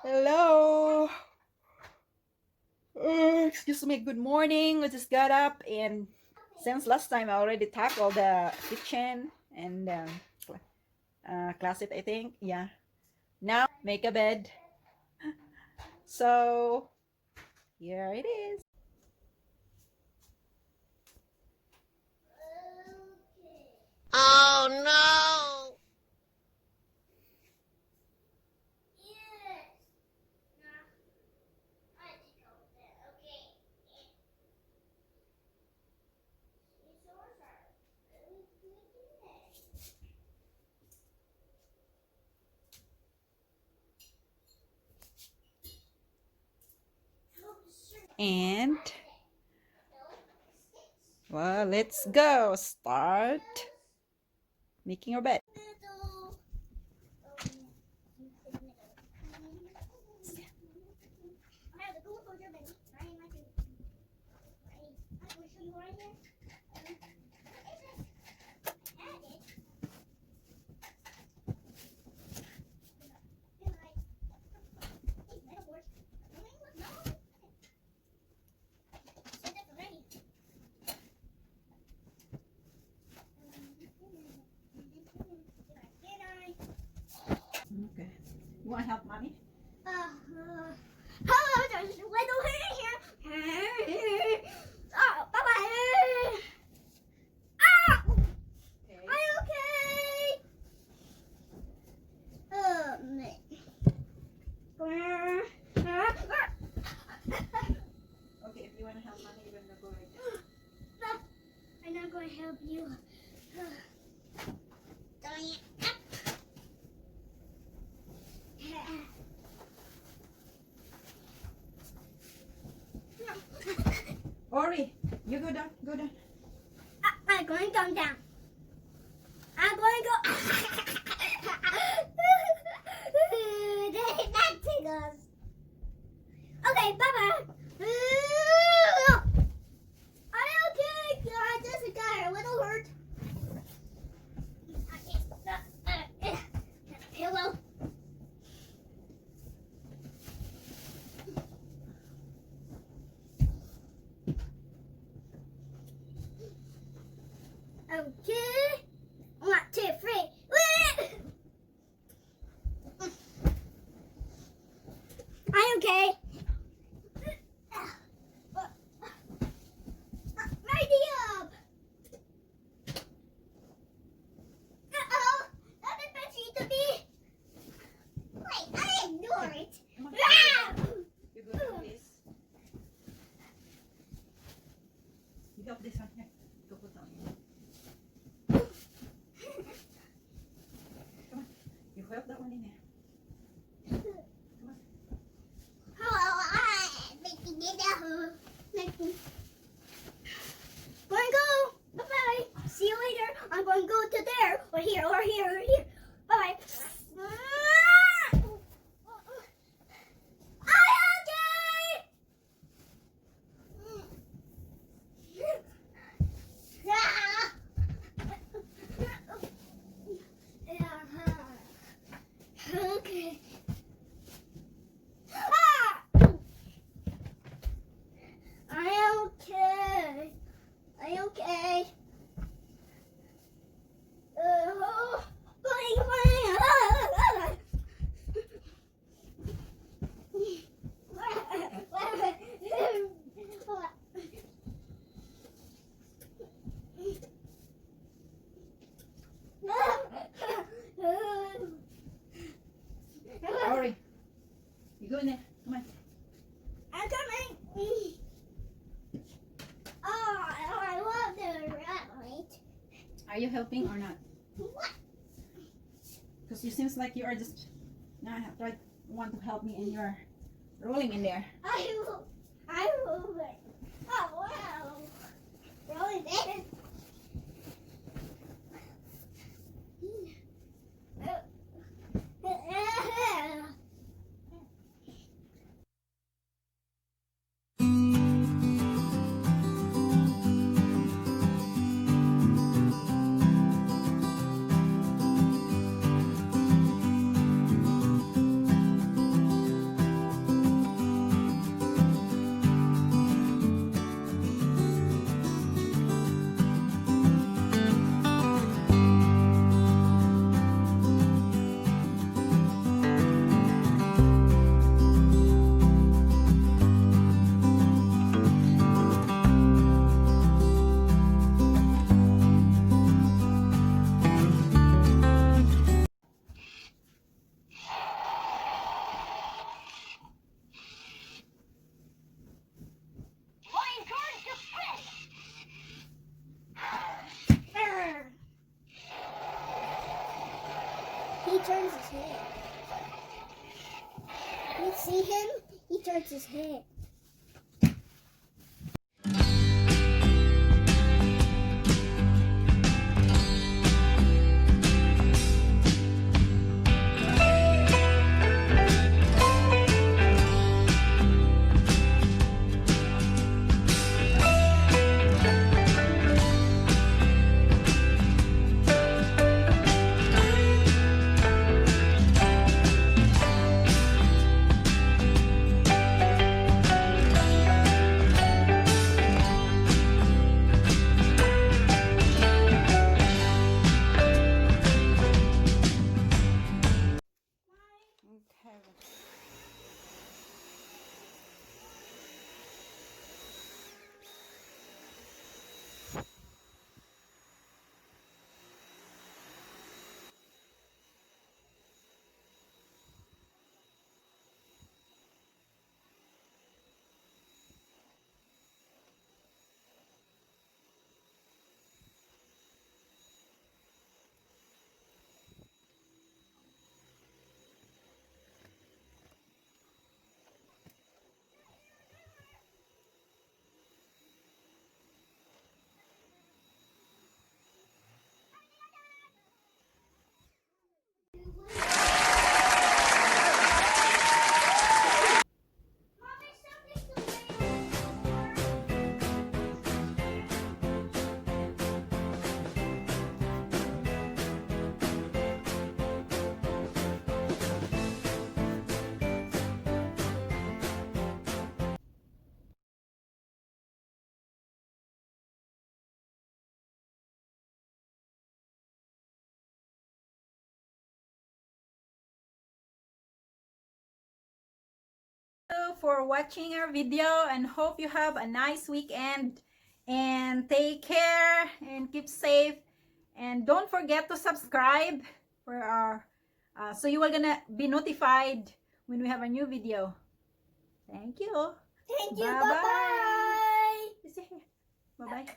Hello. Excuse me. Good morning. We just got up, and since last time I already tackled the kitchen and closet, I think. Yeah. Now make a bed. So here it is. Oh no! And well, let's go. Start making your bed. Okay. You want help, mommy? Hello, there's a little here. Oh, bye-bye. Ah! Okay. Are you okay? Oh, man. Okay. If you want to help, mommy, you're gonna go right there. No, I'm not going to help you. Darn it. Ori, you go down. Go down. I'm going to come down. I'm going to go. That tickles. Okay, bye-bye. Are you okay? I just got a little hurt. Pillow. Okay. 1, 2, 3. I'm okay. Ready up. Uh-oh. That is messy to me. Wait, I ignore it. Come on. Ah! You go down this. You help this one here. Go put down. Come on. You help that one in there. Going to go. Bye-bye. See you later. I'm going to go to there. Or here, or here, or here. Bye-bye. Okay. Ah! I am okay. I am okay. Ori, you go in there. Come on. I'm coming. Oh, I love the rat light. Are you helping or not? What? Because you seems like you are just not want to help me and you're rolling in there. I will. Oh, wow. Really big. see him? He turns his head. Okay. For watching our video and hope you have a nice weekend and take care and keep safe, and don't forget to subscribe for our so you are gonna be notified when we have a new video. Thank you. Thank you. Bye-bye. Bye-bye. Bye bye.